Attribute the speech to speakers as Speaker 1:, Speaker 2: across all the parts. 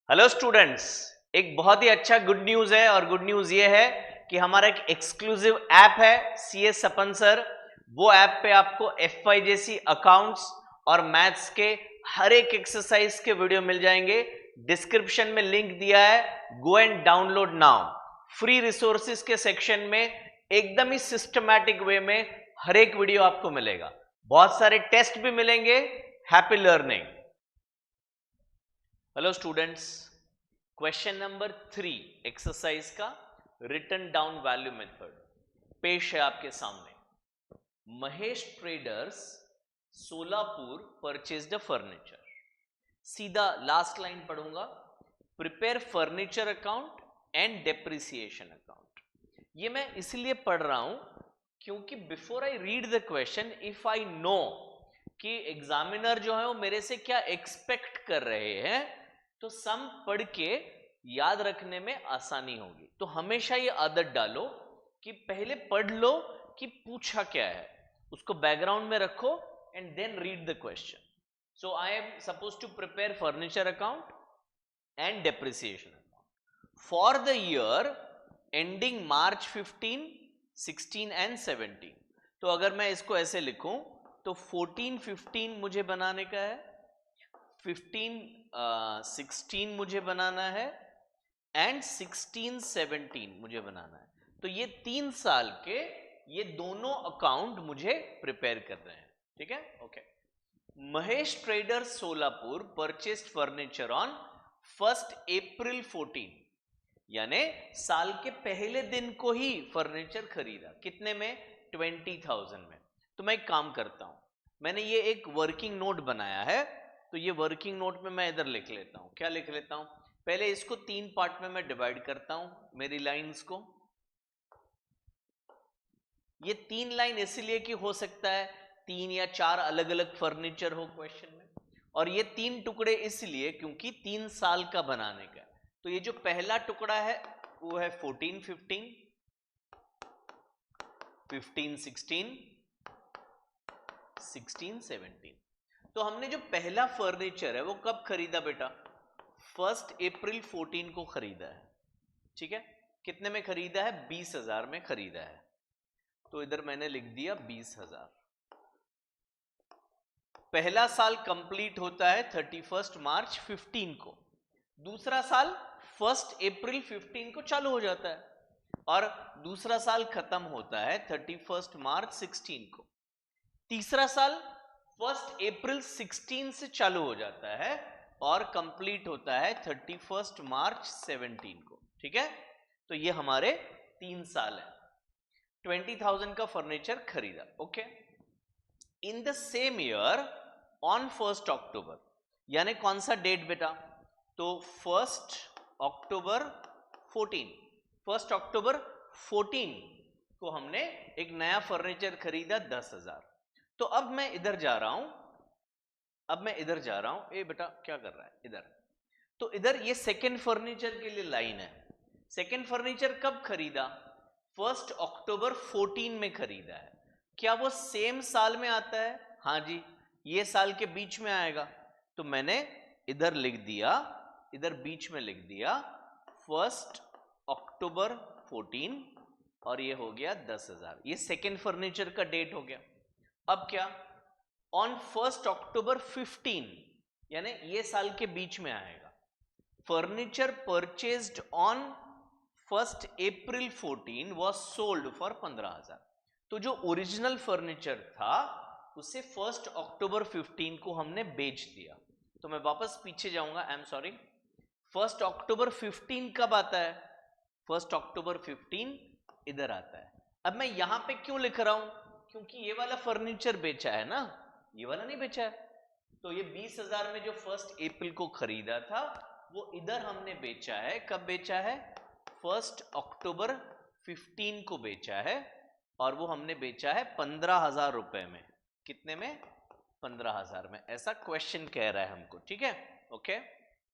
Speaker 1: Hello students, एक बहुत ही अच्छा गुड न्यूज है और गुड न्यूज ये है कि हमारा एक एक्सक्लूसिव ऐप है CS सपन सर। वो ऐप पे आपको FYJC अकाउंट्स और मैथ्स के हर एक एक्सरसाइज के वीडियो मिल जाएंगे। डिस्क्रिप्शन में लिंक दिया है, go and download now. Free resources के सेक्शन में एकदम ही सिस्टमैटिक वे में हर एक वीडियो आपको मिलेगा। बहुत सारे टेस्ट भी मिलेंगे। Happy learning. Hello students, question number 3 exercise का रिटन डाउन वैल्यू मेथड पेश है आपके सामने। Mahesh traders Solapur purchased a furniture. सीधा लास्ट लाइन पढ़ूंगा, prepare furniture account and depreciation account. ये मैं इसलिए पढ़ रहा हूं क्योंकि before I read the question, if I know कि एग्जामिनर जो है वो मेरे से क्या एक्सपेक्ट कर रहे हैं, तो सम पढ़ के याद रखने में आसानी होगी। तो हमेशा ये आदत डालो कि पहले पढ़ लो कि पूछा क्या है, उसको बैकग्राउंड में रखो and then read the question. So I am suppose to prepare furniture account and depreciation account for the year ending March 15, 16 and 17। तो अगर मैं इसको ऐसे लिखूं तो 14, 15 मुझे बनाने का है, 15, 16 मुझे बनाना है एंड 16, 17 मुझे बनाना है। तो ये 3 साल के ये दोनों अकाउंट मुझे प्रिपेयर कर रहे हैं। ठीक है, okay. Mahesh traders Solapur purchased furniture on 1 April 14, यानी साल के पहले दिन को ही फर्नीचर खरीदा। कितने में? 20,000 में। तो मैं एक काम करता हूं, मैंने ये एक वर्किंग नोट बनाया है, तो ये वर्किंग नोट में मैं इधर लिख लेता हूं। क्या लिख लेता हूं? पहले इसको 3 पार्ट में मैं डिवाइड करता हूं मेरी लाइंस को। ये 3 लाइन इसलिए कि हो सकता है 3 या 4 अलग अलग फर्नीचर हो क्वेश्चन में, और ये 3 टुकड़े इसलिए क्योंकि 3 साल का बनाने का। तो ये जो पहला टुकड़ा है वो है 14, 15, 15, 16, 16, 17। तो हमने जो पहला फर्नीचर है वो कब खरीदा बेटा? 1 April 14 को खरीदा है। ठीक है, कितने में खरीदा है? 20,000 में खरीदा है। तो इधर मैंने लिख दिया 20,000। पहला साल कंप्लीट होता है 31 March 15 को, दूसरा साल 1 April 15 को चालू हो जाता है, और दूसरा साल खत्म होता है 31 March 16 को। तीसरा साल 1 April 16 से चालू हो जाता है और कंप्लीट होता है 31 March 17 को। ठीक है, तो ये हमारे 3 साल है। 20,000 का फर्नीचर खरीदा। Okay, in the same year on 1 October, यानी कौन सा डेट बेटा? तो 1 October 14, 1 October 14 को हमने एक नया फर्नीचर खरीदा 10,000। तो अब मैं इधर जा रहा हूं, ए बेटा क्या कर रहा है इधर? तो इधर ये सेकेंड फर्नीचर के लिए लाइन है। सेकेंड फर्नीचर कब खरीदा? 1 October 14 में खरीदा है। क्या वो सेम साल में आता है? हाँ जी, ये साल के बीच में आएगा। तो मैंने इधर लिख दिया, इधर बीच में लिख दिया 1 October 14, और ये हो गया 10,000। ये सेकेंड फर्नीचर का डेट हो गया। अब क्या? ऑन 1 October 15, यानी ये साल के बीच में आएगा, furniture purchased on 1 April 14 was sold for 15,000। तो जो ओरिजिनल फर्नीचर था उसे 1 October 15 को हमने बेच दिया। तो मैं वापस पीछे जाऊंगा, आई एम सॉरी। 1 October 15 कब आता है? 1 October 15 इधर आता है। अब मैं यहां पे क्यों लिख रहा हूं? क्योंकि ये वाला फर्नीचर बेचा है ना, ये वाला नहीं बेचा है। तो ये 20,000 में जो 1 April को खरीदा था वो इधर हमने बेचा है। कब बेचा है? 1 October 15 को बेचा है, और वो हमने बेचा है 15,000 रुपए में। कितने में? 15,000 में। ऐसा क्वेश्चन कह रहा है हमको। ठीक है, ओके,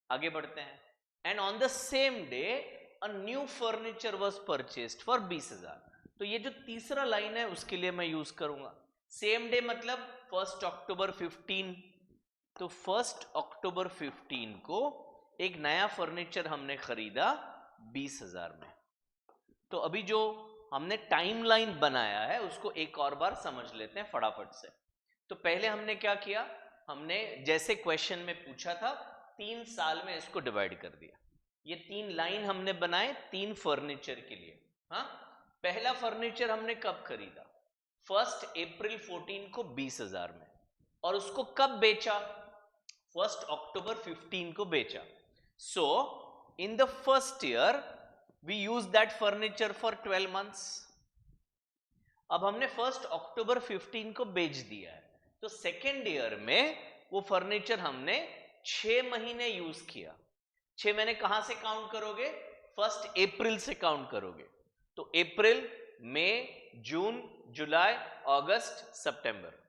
Speaker 1: आगे बढ़ते हैं। And on the same day a new furniture was purchased for 20,000। तो ये जो तीसरा लाइन है उसके लिए मैं यूज करूंगा। सेम डे मतलब 1 October 15। तो 1 October 15 को एक नया फर्नीचर हमने खरीदा 20,000 में। तो अभी जो हमने टाइमलाइन बनाया है उसको एक और बार समझ लेते हैं फटाफट से। तो पहले हमने क्या किया, हमने जैसे क्वेश्चन में पूछा था 3 साल में इसको डिवाइड कर दिया। ये 3 लाइन हमने बनाए 3 फर्नीचर के लिए। हाँ, पहला फर्नीचर हमने कब खरीदा, 1 अप्रैल 14 को 20,000 में, और उसको कब बेचा, 1 अक्टूबर 15 को बेचा। So in the first year we use that furniture for 12 months. अब हमने 1 अक्टूबर 15 को बेच दिया है, तो सेकेंड ईयर में वो फर्नीचर हमने 6 महीने यूज किया। 6 महीने कहां से काउंट करोगे, 1 अप्रैल से काउंट करोगे। तो अप्रैल, मई, जून, जुलाई, अगस्त, सितंबर।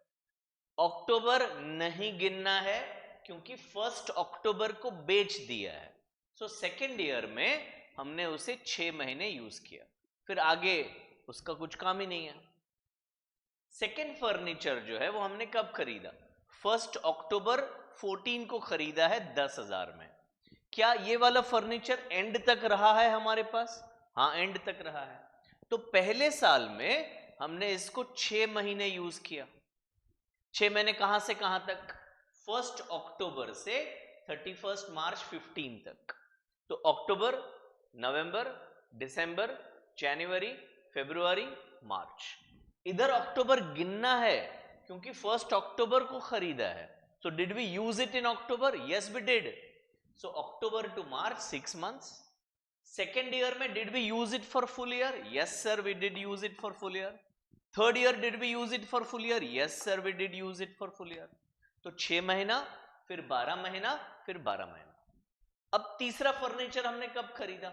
Speaker 1: अक्टूबर नहीं गिनना है क्योंकि 1 अक्टूबर को बेच दिया है। सो सेकेंड ईयर में हमने उसे 6 महीने यूज किया, फिर आगे उसका कुछ काम ही नहीं है। सेकेंड फर्नीचर जो है वो हमने कब खरीदा, 1 अक्टूबर 14 को खरीदा है 10,000 में। क्या ये वाला फर्नीचर एंड तक रहा है हमारे पास, हाँ एंड तक रहा है। तो पहले साल में हमने इसको 6 महीने यूज किया। 6 महीने कहां से कहां तक, 1 अक्टूबर से 31 मार्च 15 तक। तो अक्टूबर, नवंबर, दिसंबर, जनवरी, फरवरी, मार्च। इधर अक्टूबर गिनना है क्योंकि 1 अक्टूबर को खरीदा है। So did we use it in October, yes we did. So October to March 6 months. Second year में did we use it for full year, yes sir we did use it for full year. Third year did we use it for full year, yes sir we did use it for full year. तो 6 महीना, फिर 12 महीना, फिर 12 महीना। अब तीसरा furniture हमने कब खरीदा,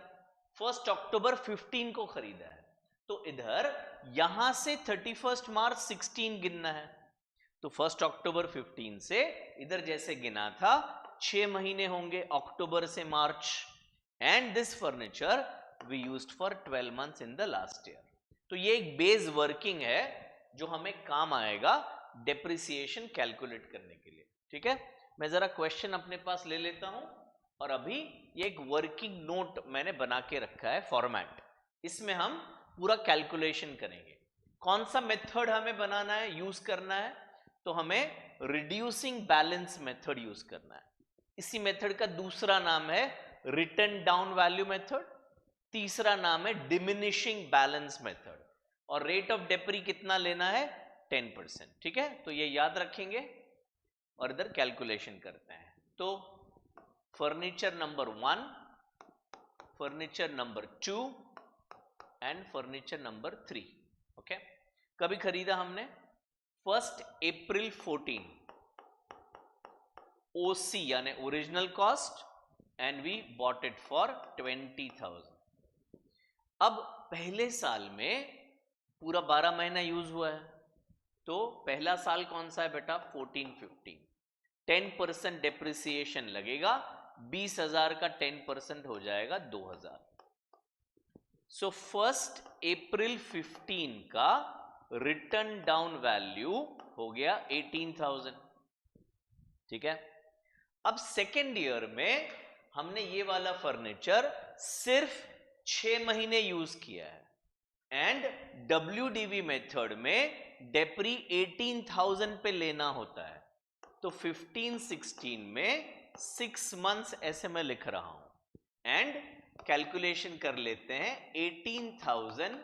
Speaker 1: 1 अक्टूबर 15 को खरीदा है। तो इधर यहां से 31 मार्च 16 गिनना है। तो 1 अक्टूबर 15 से इधर जैसे गिना था 6 महीने होंगे अक्टूबर से मार्च। And this furniture we used for 12 months in the last year. तो ये एक बेस वर्किंग है जो हमें काम आएगा डेप्रिसिएशन कैलकुलेट करने के लिए। ठीक है, मैं जरा क्वेश्चन अपने पास ले लेता हूं, और अभी ये एक वर्किंग नोट मैंने बना के रखा है फॉर्मेट, इसमें हम पूरा कैलकुलेशन करेंगे। कौन सा मेथड हमें बनाना है, यूज करना है, तो हमें रिड्यूसिंग बैलेंस मेथड यूज करना है। इसी मेथड का दूसरा नाम है रिटन डाउन वैल्यू मेथड, तीसरा नाम है डिमिनिशिंग बैलेंस मेथड, और रेट ऑफ डेप्री कितना लेना है, 10%। ठीक है, तो ये याद रखेंगे और इधर कैलकुलेशन करते हैं। तो furniture number 1, furniture number 2 and furniture number 3। Okay, कभी खरीदा हमने 1 अप्रैल 14, ओसी यानी original cost, and we bought it for 20,000। अब पहले साल में पूरा 12 महीना यूज हुआ है, तो पहला साल कौन सा है बेटा, 14-15, 10% डेप्रिसिएशन लगेगा, 20,000 का 10% हो जाएगा 2,000। सो 1 अप्रैल 15 का रिटर्न डाउन वैल्यू हो गया 18,000। ठीक है, अब सेकेंड ईयर में हमने ये वाला फर्नीचर सिर्फ 6 महीने यूज किया है, एंड WDV मेथड में डेप्री 18,000 पे लेना होता है। तो 15-16 में 6 मंथ्स ऐसे मैं लिख रहा हूं, एंड कैलकुलेशन कर लेते हैं। 18,000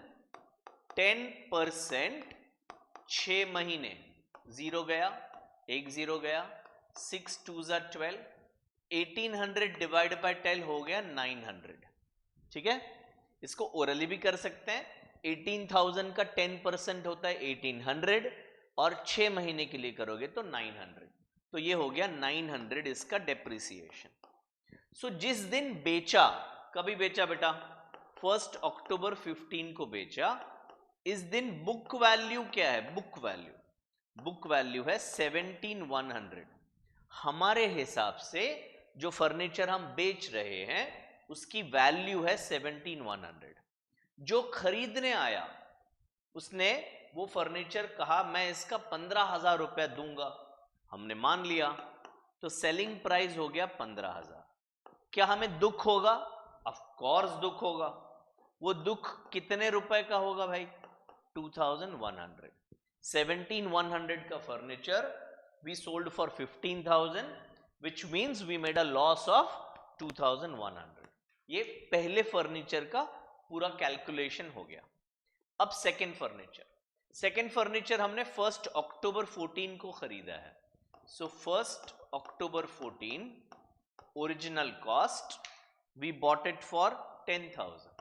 Speaker 1: 10%, 6 महीने, 0 गया, 1 0 गया, 6 2 12, 1800 डिवाइड बाय 10 हो गया 900। ठीक है, इसको ओरली भी कर सकते हैं। 18,000 का 10% होता है 1800, और 6 महीने के लिए करोगे तो 900। तो ये हो गया 900 इसका डेप्रिसिएशन। सो जिस दिन बेचा, कभी बेचा बेटा, 1 अक्टूबर 15 को बेचा, इस दिन बुक वैल्यू क्या है, बुक वैल्यू है 17,100। हमारे हिसाब से जो फर्नीचर हम बेच रहे हैं उसकी वैल्यू है 17,100। जो खरीदने आया उसने वो फर्नीचर कहा मैं इसका 15,000 रुपया दूंगा, हमने मान लिया, तो सेलिंग प्राइस हो गया 15,000। क्या हमें दुख होगा? ऑफ कोर्स दुख होगा। वो दुख कितने रुपए का होगा भाई? 2100। 17,100 का furniture we sold for 15,000, which means we made a loss of 2100। ये पहले फर्नीचर का पूरा कैलकुलेशन हो गया। अब सेकेंड फर्नीचर हमने 1 अक्टूबर 14 को खरीदा है। So 1 October 14 original cost we bought it for 10,000।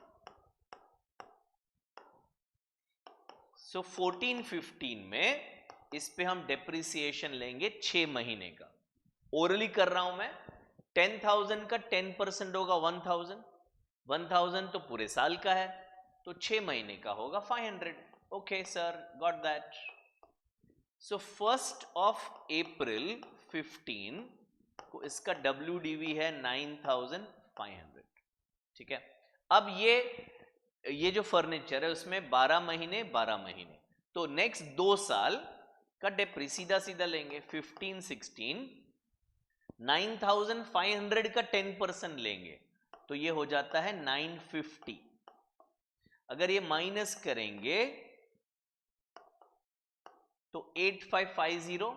Speaker 1: So 14-15 में इस पे हम डेप्रिसिएशन लेंगे 6 महीने का। ओरली कर रहा हूं मैं। 10,000 का 10% होगा 1,000। 1,000 तो पूरे साल का है, तो 6 महीने का होगा 500। Okay sir, got that. So 1 अप्रैल 15 को इसका WDV है 9,500। ठीक है। अब ये जो फर्नीचर है उसमें 12 महीने 12 महीने, तो नेक्स्ट 2 साल का डेप्री सीधा सीधा लेंगे। 15-16 9,500 का 10% लेंगे तो ये हो जाता है 950। अगर ये माइनस करेंगे तो 8550,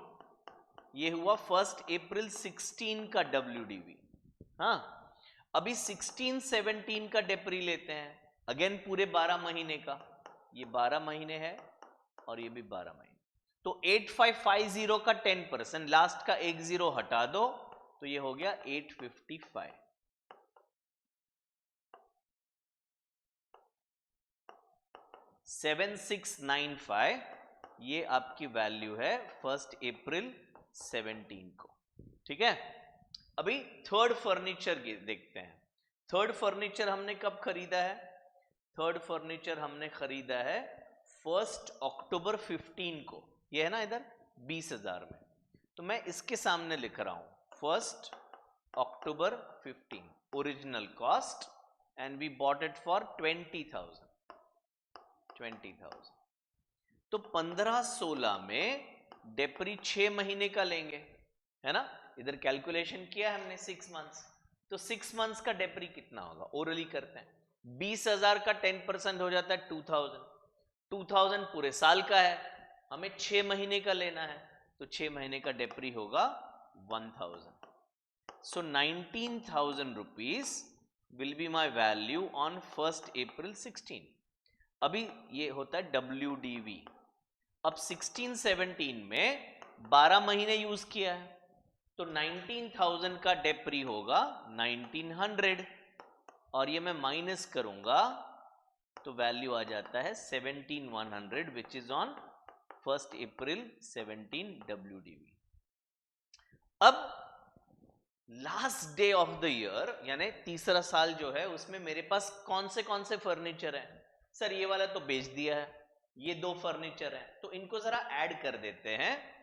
Speaker 1: ये हुआ 1 अप्रैल 16 का WDV। हाँ, अभी 16-17 का डेप्री लेते हैं, अगेन पूरे 12 महीने का। ये 12 महीने है और ये भी 12 महीने, तो 8550 का 10%, लास्ट का 10 हटा दो तो ये हो गया 855। 7695 ये आपकी वैल्यू है 1 अप्रैल 17 को। ठीक है। अभी थर्ड फर्नीचर देखते हैं। थर्ड फर्नीचर हमने कब खरीदा है? थर्ड फर्नीचर हमने खरीदा है 1 अक्टूबर 15 को। ये है ना इधर 20,000 में, तो मैं इसके सामने लिख रहा हूं 1 October 15 original cost and we bought it for 20,000। तो 15-16 में डेप्री 6 महीने का लेंगे, है ना। इधर कैलकुलेशन किया हमने 6 मंथ्स, तो 6 मंथ्स का डेप्री कितना होगा? ओरली करते हैं। 20,000 का 10% हो जाता है 2,000। 2,000 पूरे साल का है, हमें 6 महीने का लेना है, तो 6 महीने का डेप्री होगा 1,000। सो 19,000 rupees will be my value on 1 अप्रैल 16। अभी ये होता है WDV। अब 16-17 में 12 महीने यूज किया है, तो 19,000 का डेप्री होगा 1,900, और ये मैं माइनस करूंगा तो वैल्यू आ जाता है 17,100 which is on 1 April 17 WDV। अब last day of the year यानी तीसरा साल जो है उसमें मेरे पास कौन से फर्नीचर है? सर ये वाला तो बेच दिया है, ये 2 फर्नीचर है, तो इनको जरा ऐड कर देते हैं।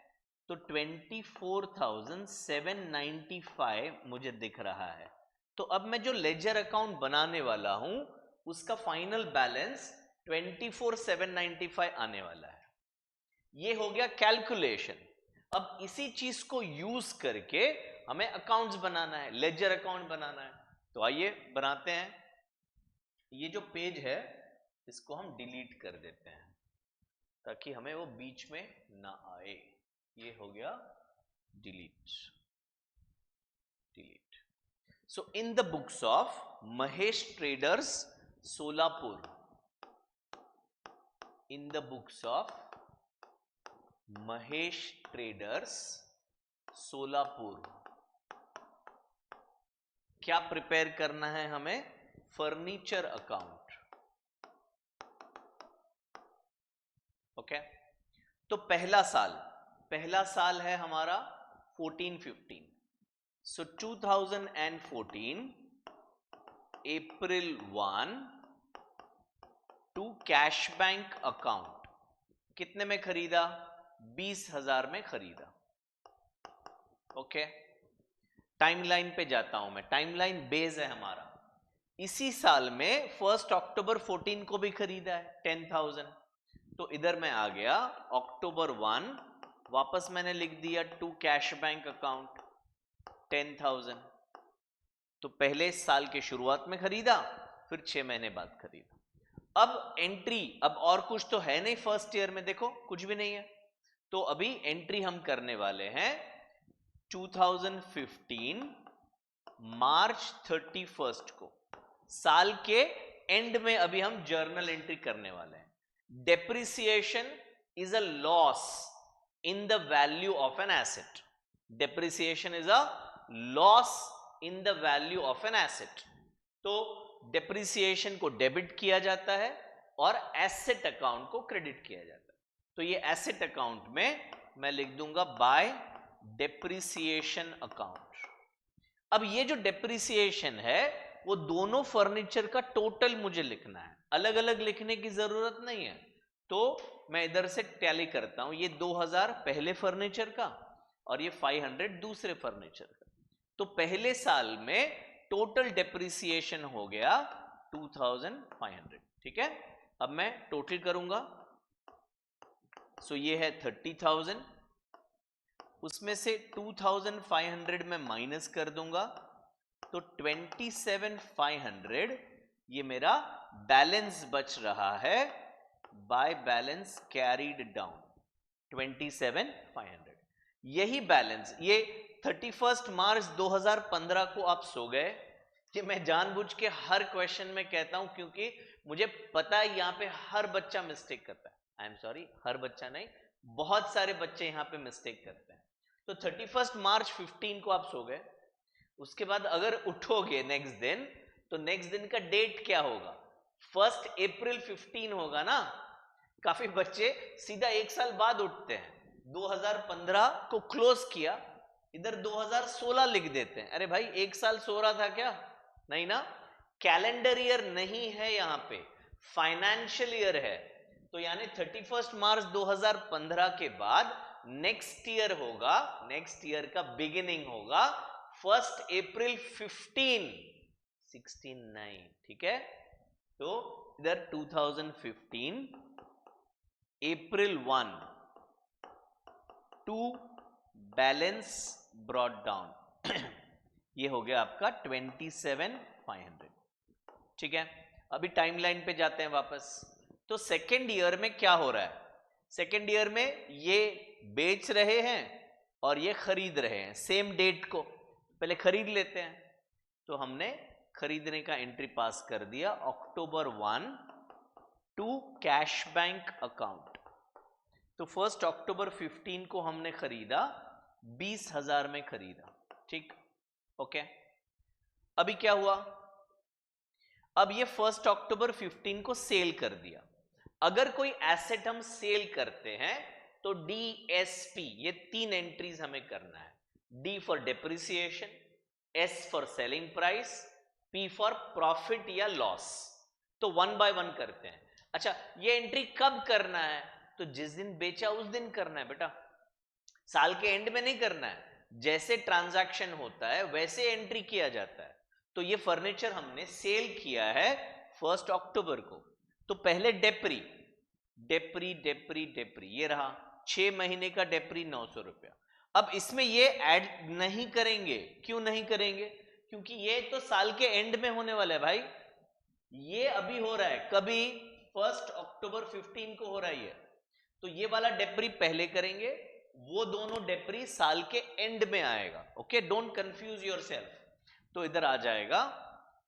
Speaker 1: तो 24,795 मुझे दिख रहा है। तो अब मैं जो लेजर अकाउंट बनाने वाला हूं उसका फाइनल बैलेंस 24,795 आने वाला है। ये हो गया कैलकुलेशन। अब इसी चीज को यूज करके हमें अकाउंट्स बनाना है, लेजर अकाउंट बनाना है। तो आइए बनाते हैं। ये जो पेज है इसको हम डिलीट कर देते हैं ताकि हमें वो बीच में ना आए। ये हो गया delete. So in the books of Mahesh traders Solapur, in the books of Mahesh traders Solapur क्या प्रिपेयर करना है हमें? Furniture account. ओके। तो पहला साल है हमारा 14-15। सो 2014 अप्रैल 1 टू कैश बैंक अकाउंट कितने में खरीदा? 20,000 में खरीदा। ओके। टाइमलाइन पे जाता हूं मैं, टाइमलाइन बेस है हमारा। इसी साल में 1 अक्टूबर 14 को भी खरीदा है 10,000, तो इधर मैं आ गया अक्टूबर 1, वापस मैंने लिख दिया टू कैश बैंक अकाउंट 10,000। तो पहले साल के शुरुआत में खरीदा, फिर 6 महीने बाद खरीदा। अब एंट्री, अब और कुछ तो है नहीं फर्स्ट ईयर में, देखो कुछ भी नहीं है, तो अभी एंट्री हम करने वाले हैं 2015 मार्च 31 को, साल के एंड में अभी हम जर्नल एंट्री करने वाले हैं। Depreciation is a loss in the value of an asset. Depreciation is a loss in the value of an asset. तो डेप्रिसिएशन को डेबिट किया जाता है और एसेट अकाउंट को क्रेडिट किया जाता है। तो ये एसेट अकाउंट में मैं लिख दूंगा बाय डेप्रिसिएशन अकाउंट। अब ये जो डेप्रिसिएशन है वो दोनों फर्नीचर का टोटल मुझे लिखना है, अलग अलग लिखने की जरूरत नहीं है। तो मैं इधर से टैली करता हूं, ये 2000 पहले फर्नीचर का और ये 500 दूसरे फर्नीचर का। तो पहले साल में टोटल डेप्रिसिएशन हो गया 2500, ठीक है। अब मैं टोटल करूंगा, सो ये है 30,000, उसमें से 2500 में माइनस कर दूंगा तो 27,500 ये मेरा बैलेंस बच रहा है बाय बैलेंस कैरीड डाउन 27,500। यही बैलेंस, ये 31 मार्च 2015 को आप सो गए, कि मैं जानबूझ के हर क्वेश्चन में कहता हूं क्योंकि मुझे पता है यहां पे हर बच्चा मिस्टेक करता है। आई एम सॉरी, हर बच्चा नहीं, बहुत सारे बच्चे यहां पे मिस्टेक करते हैं। तो 31 मार्च 15 को आप सो गए, उसके बाद अगर उठोगे नेक्स्ट दिन तो नेक्स्ट दिन का डेट क्या होगा? 1 अप्रैल 15 होगा ना। काफी बच्चे सीधा एक साल बाद उठते हैं, 2015 को क्लोज किया, इधर 2016 लिख देते हैं। अरे भाई एक साल सो रहा था क्या? नहीं ना, कैलेंडर ईयर नहीं है यहां पे, फाइनेंशियल ईयर है। तो यानी 31 मार्च 2015 के बाद नेक्स्ट ईयर होगा, नेक्स्ट ईयर का बिगिनिंग होगा 1 अप्रैल 16 ठीक है। तो इधर 2015 अप्रैल 1 टू बैलेंस ब्रॉट डाउन ये हो गया आपका 27,500, ठीक है। अभी टाइमलाइन पे जाते हैं वापस। तो सेकेंड ईयर में क्या हो रहा है? सेकेंड ईयर में ये बेच रहे हैं और ये खरीद रहे हैं सेम डेट को, पहले खरीद लेते हैं। तो हमने खरीदने का एंट्री पास कर दिया अक्टूबर 1 टू कैश बैंक अकाउंट। तो 1 अक्टूबर 15 को हमने खरीदा, 20,000 में खरीदा, ठीक, ओके। अभी क्या हुआ? अब ये 1 अक्टूबर 15 को सेल कर दिया। अगर कोई एसेट हम सेल करते हैं तो DSP, ये 3 एंट्रीज हमें करना है। D for depreciation, S for selling price, P for profit या लॉस। तो 1 बाय 1 करते हैं। अच्छा, ये एंट्री कब करना है? तो जिस दिन बेचा उस दिन करना है बेटा, साल के एंड में नहीं करना है। जैसे ट्रांजैक्शन होता है वैसे एंट्री किया जाता है। तो ये फर्नीचर हमने सेल किया है 1 अक्टूबर को, तो पहले डेप्री डेप्री डेप्री डेप्री ये रहा, 6 महीने का डेप्री 900 रुपया। अब इसमें ये ऐड नहीं करेंगे। क्यों नहीं करेंगे? क्योंकि ये तो साल के एंड में होने वाला है भाई, ये अभी हो रहा है कभी 1 अक्टूबर 15 को हो रहा है। तो ये वाला डेप्री पहले करेंगे, वो दोनों डेप्री साल के एंड में आएगा। Okay, don't confuse yourself. तो इधर आ जाएगा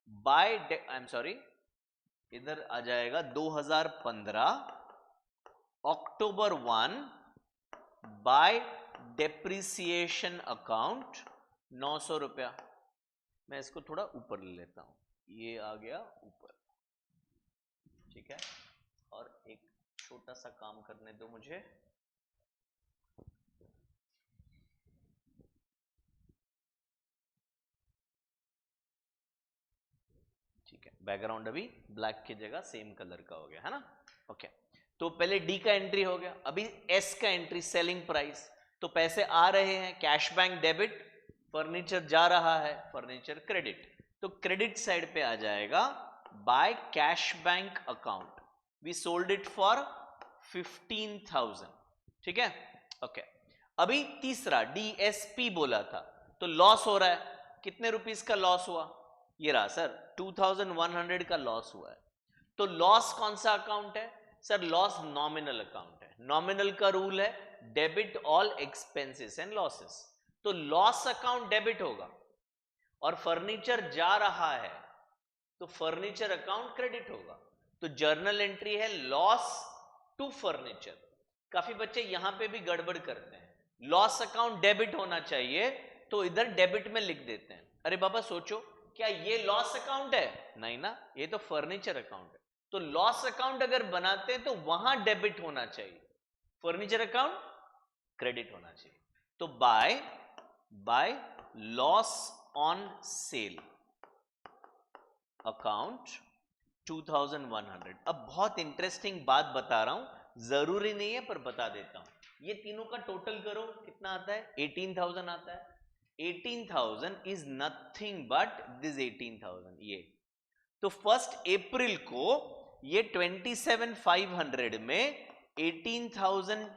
Speaker 1: बाय, आई एम सॉरी, इधर आ जाएगा 2015 अक्टूबर 1 बाय डेप्रिसिएशन अकाउंट 900 रुपया। मैं इसको थोड़ा ऊपर ले लेता हूं, ये आ गया ऊपर, ठीक है। और एक छोटा सा काम करने दो मुझे। ठीक है, बैकग्राउंड अभी ब्लैक की जगह सेम कलर का हो गया है ना। ओके, तो पहले डी का एंट्री हो गया। अभी एस का एंट्री, सेलिंग प्राइस। तो पैसे आ रहे हैं, कैश बैंक डेबिट, फर्नीचर जा रहा है, फर्नीचर क्रेडिट। तो क्रेडिट साइड पे आ जाएगा by cash bank account, we sold it for 15,000, ठीक है। ओके, अभी तीसरा DSP बोला था, तो लॉस हो रहा है। कितने रुपीस का लॉस हुआ? ये रहा सर 2100 का लॉस हुआ है। तो लॉस कौन सा अकाउंट है सर? लॉस नॉमिनल अकाउंट है। नॉमिनल का रूल है debit all expenses and losses. तो लॉस अकाउंट डेबिट होगा और फर्नीचर जा रहा है तो फर्नीचर अकाउंट क्रेडिट होगा। तो जर्नल एंट्री है लॉस टू फर्नीचर। काफी बच्चे यहां पे भी गड़बड़ करते हैं, लॉस अकाउंट डेबिट होना चाहिए तो इधर डेबिट में लिख देते हैं। अरे बाबा सोचो, क्या ये लॉस अकाउंट है? नहीं ना, ये तो फर्नीचर अकाउंट है। तो लॉस अकाउंट अगर बनाते हैं तो वहां डेबिट होना चाहिए, फर्नीचर अकाउंट क्रेडिट होना चाहिए। तो by loss on sale account 2100। अब बहुत इंटरेस्टिंग बात बता रहा हूं, जरूरी नहीं है पर बता देता हूं। ये तीनों का टोटल करो, कितना आता है? 18,000 आता है। 18,000 इज नथिंग बट दिस 18,000 ये। तो 1 अप्रैल को ये 27,500 में 18,000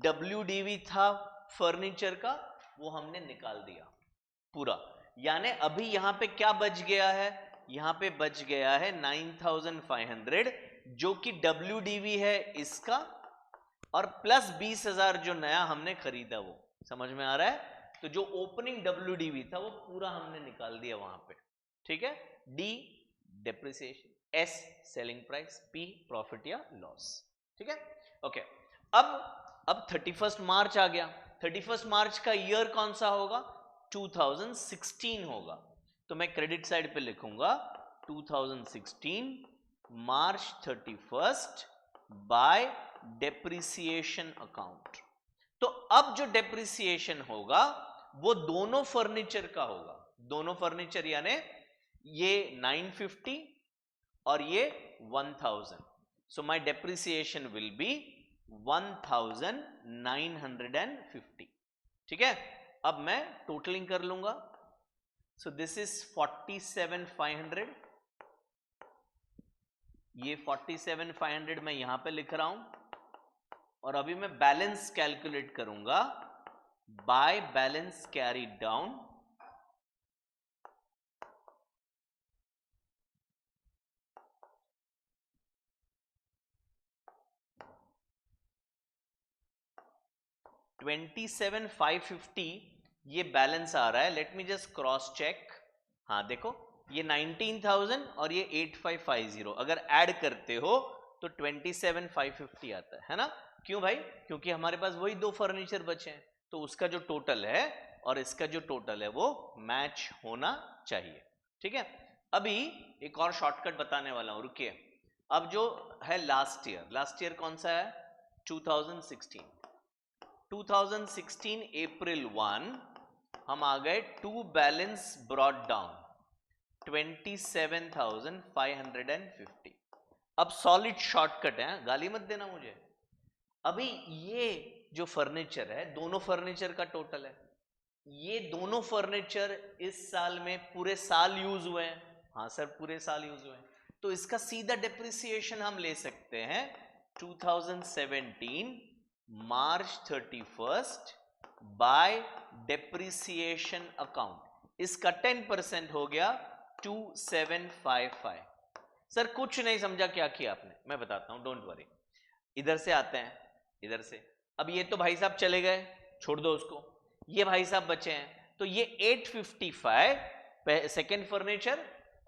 Speaker 1: WDV था फर्नीचर का, वो हमने निकाल दिया पूरा। यानी अभी यहां पे क्या बच गया है? यहां पे बच गया है 9,500 जो कि WDV है इसका, और प्लस 20,000 जो नया हमने खरीदा। वो समझ में आ रहा है? तो जो ओपनिंग WDV था वो पूरा हमने निकाल दिया वहां पे। ठीक है, D depreciation, S selling price, P profit या लॉस। ठीक है, ओके। अब 31 मार्च आ गया। 31 मार्च का ईयर कौन सा होगा? 2016 होगा। तो मैं क्रेडिट साइड पे लिखूंगा 2016 मार्च 31 बाय डेप्रिसिएशन अकाउंट। तो अब जो डेप्रिसिएशन होगा वो दोनों फर्नीचर का होगा। दोनों फर्नीचर यानी ये 950 और ये 1000। So my depreciation will be 1950। ठीक है, अब मैं टोटलिंग कर लूंगा। सो दिस इज 47,500, ये 47,500 मैं यहां पे लिख रहा हूं। और अभी मैं बैलेंस कैलकुलेट करूंगा बाय बैलेंस कैरी डाउन। $27,550 ये बैलेंस आ रहा है। Let me just cross check. हाँ देखो, ये 19,000 और ये 8,550 अगर ऐड करते हो तो 27,550 आता है ना? क्यों भाई? क्योंकि हमारे पास वही दो फर्नीचर बचे हैं, तो उसका जो टोटल है और इसका जो टोटल है वो मैच होना चाहिए। ठीक है, अभी एक और शॉर्टकट बताने वाला हूं, रुकिए। अब जो है लास्ट ईयर कौन सा है? 2016। 2016 अप्रैल 1 हम आ गए टू बैलेंस ब्रॉट डाउन 27,550। अब सॉलिड शॉर्टकट है, गाली मत देना मुझे। अभी ये जो फर्नीचर है, दोनों फर्नीचर का टोटल है। ये दोनों फर्नीचर इस साल में पूरे साल यूज हुए हैं। हाँ सर, पूरे साल यूज हुए हैं। तो इसका सीधा डेप्रिसिएशन हम ले सकते हैं 2017 मार्च 31 बाय डेप्रिसिएशन अकाउंट। इसका 10% हो गया 2755। सर कुछ नहीं समझा क्या किया आपने, मैं बताता हूं, डोंट वरी। इधर से आते हैं, इधर से। अब ये तो भाई साहब चले गए, छोड़ दो उसको। ये भाई साहब बचे हैं, तो ये 855 सेकेंड फर्नीचर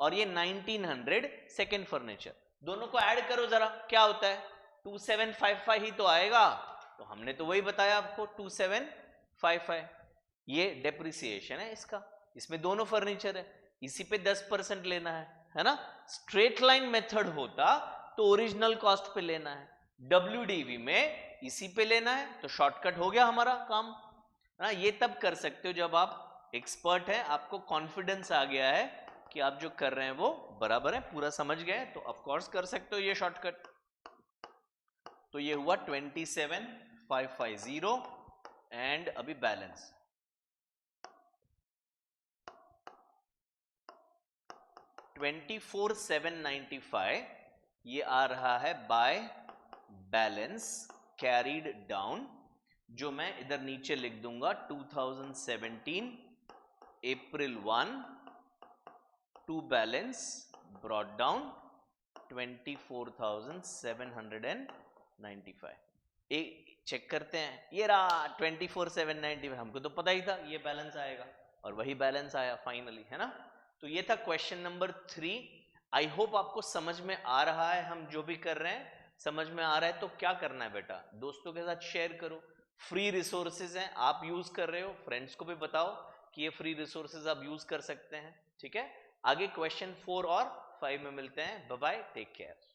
Speaker 1: और ये 1900 सेकेंड फर्नीचर, दोनों को ऐड करो जरा, क्या होता है? 2755 ही तो आएगा। तो हमने तो वही बताया आपको 2755। ये डेप्रिसिएशन है इसका, इसमें दोनों फर्नीचर है, इसी पे 10% लेना है ना? स्ट्रेट लाइन मेथड होता तो ओरिजिनल कॉस्ट पे लेना है, WDV में इसी पे लेना है, तो शॉर्टकट हो गया हमारा काम ना। ये तब कर सकते हो जब आप एक्सपर्ट हैं, आपको कॉन्फिडेंस आ गया है कि आप जो कर रहे हैं वो बराबर है, पूरा समझ गए, तो ऑफ कोर्स कर सकते हो ये शॉर्टकट। तो ये हुआ 27,550 एंड अभी बैलेंस 24,795 ये आ रहा है बाय बैलेंस कैरीड डाउन, जो मैं इधर नीचे लिख दूंगा 2017 अप्रैल 1 टू बैलेंस ब्रॉट डाउन 24,795। एक चेक करते हैं, ये रहा 24,795, हमको तो पता ही था ये बैलेंस आएगा और वही बैलेंस आया फाइनली, है ना। तो ये था क्वेश्चन नंबर 3। आई होप आपको समझ में आ रहा है, हम जो भी कर रहे हैं समझ में आ रहा है। तो क्या करना है बेटा, दोस्तों के साथ शेयर करो, फ्री रिसोर्सेज हैं, आप यूज कर रहे हो, फ्रेंड्स को भी बताओ कि ये फ्री रिसोर्सेज आप यूज कर सकते हैं, ठीक है। आगे क्वेश्चन 4 और 5 में मिलते हैं। Bye bye, take care.